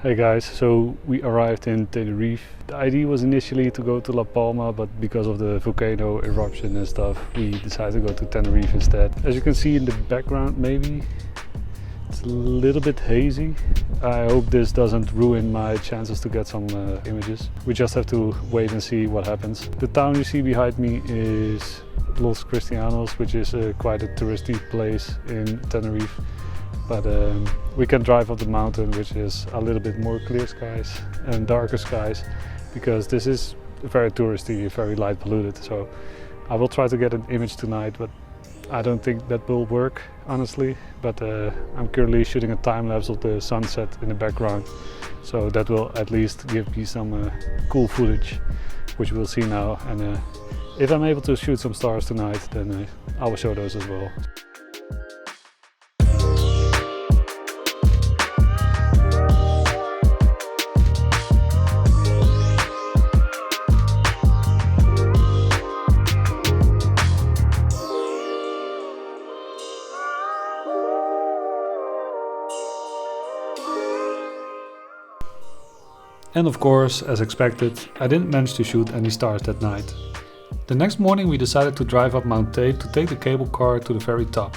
Hey guys, so we arrived in Tenerife. The idea was initially to go to La Palma, but because of the volcano eruption and stuff, we decided to go to Tenerife instead. As you can see in the background, maybe it's a little bit hazy. I hope this doesn't ruin my chances to get some images. We just have to wait and see what happens. The town you see behind me is Los Cristianos, which is quite a touristy place in Tenerife. But we can drive up the mountain, which is a little bit more clear skies and darker skies, because this is very touristy, very light polluted. So I will try to get an image tonight, but I don't think that will work, honestly. But I'm currently shooting a time lapse of the sunset in the background, so that will at least give me some cool footage, which we'll see now. And if I'm able to shoot some stars tonight, then I will show those as well. And of course, as expected, I didn't manage to shoot any stars that night. The next morning we decided to drive up Mount Teide to take the cable car to the very top.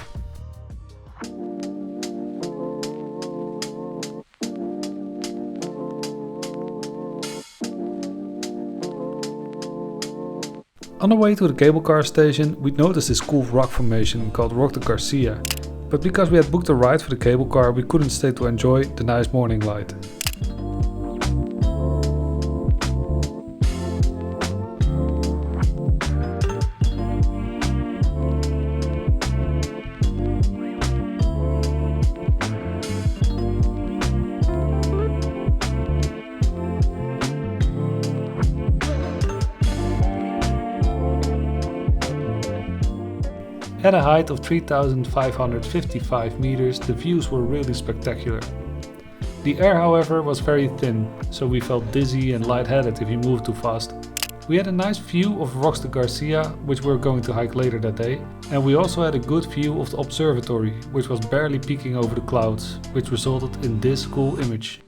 On the way to the cable car station, we noticed this cool rock formation called Rock de Garcia. But because we had booked a ride for the cable car, we couldn't stay to enjoy the nice morning light. At a height of 3,555 meters, the views were really spectacular. The air, however, was very thin, so we felt dizzy and lightheaded if we moved too fast. We had a nice view of Rocks de Garcia, which we were going to hike later that day, and we also had a good view of the observatory, which was barely peeking over the clouds, which resulted in this cool image.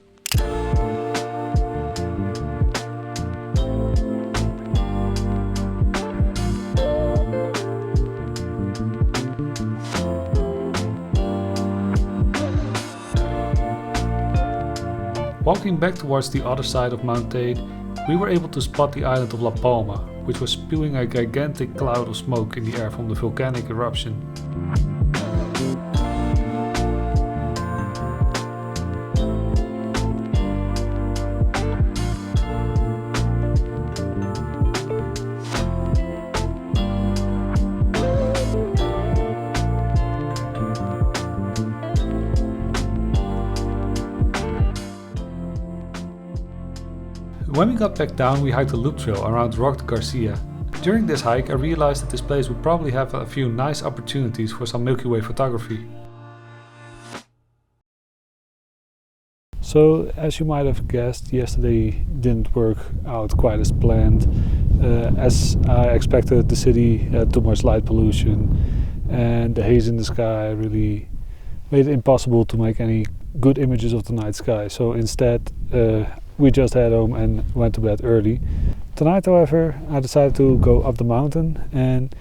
Walking back towards the other side of Mount Teide, we were able to spot the island of La Palma, which was spewing a gigantic cloud of smoke in the air from the volcanic eruption. When we got back down, we hiked a loop trail around Rock de Garcia. During this hike, I realized that this place would probably have a few nice opportunities for some Milky Way photography. So, as you might have guessed, yesterday didn't work out quite as planned. As I expected, the city had too much light pollution, and the haze in the sky really made it impossible to make any good images of the night sky. So instead, we just head home and went to bed early. Tonight, however, I decided to go up the mountain, and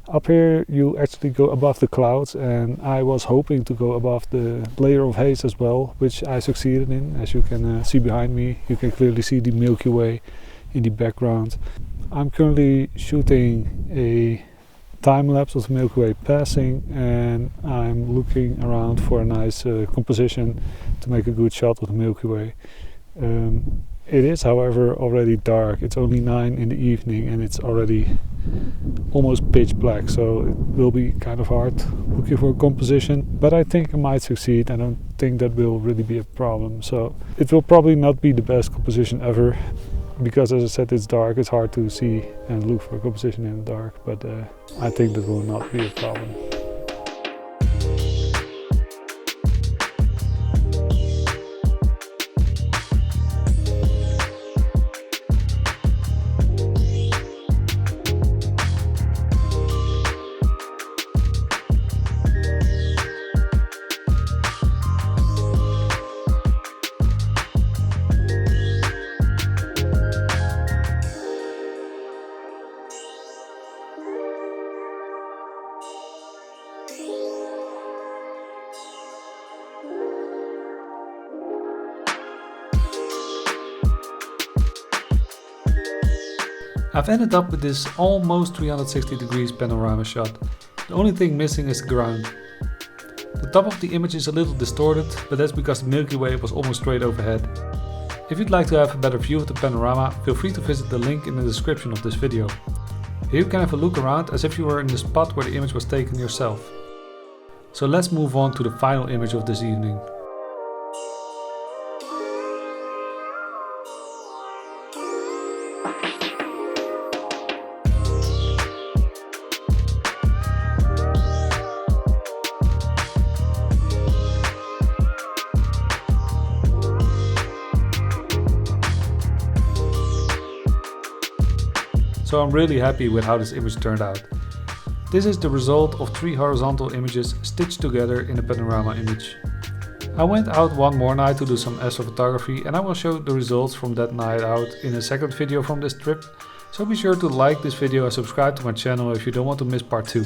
up here you actually go above the clouds, and I was hoping to go above the layer of haze as well, which I succeeded in. As you can see behind me, you can clearly see the Milky Way in the background. I'm currently shooting a time lapse of the Milky Way passing, and I'm looking around for a nice composition to make a good shot of the Milky Way. It is, however, already dark. It's only 9 in the evening and it's already almost pitch black, so it will be kind of hard looking for a composition, but I think I might succeed. I don't think that will really be a problem. So it will probably not be the best composition ever, because as I said, it's dark, it's hard to see and look for a composition in the dark, but I think that will not be a problem. I've ended up with this almost 360 degrees panorama shot. The only thing missing is the ground. The top of the image is a little distorted, but that's because the Milky Way was almost straight overhead. If you'd like to have a better view of the panorama, feel free to visit the link in the description of this video. Here you can have a look around as if you were in the spot where the image was taken yourself. So let's move on to the final image of this evening. So I'm really happy with how this image turned out. This is the result of 3 horizontal images stitched together in a panorama image. I went out one more night to do some astrophotography and I will show the results from that night out in a second video from this trip. So be sure to like this video and subscribe to my channel if you don't want to miss part 2.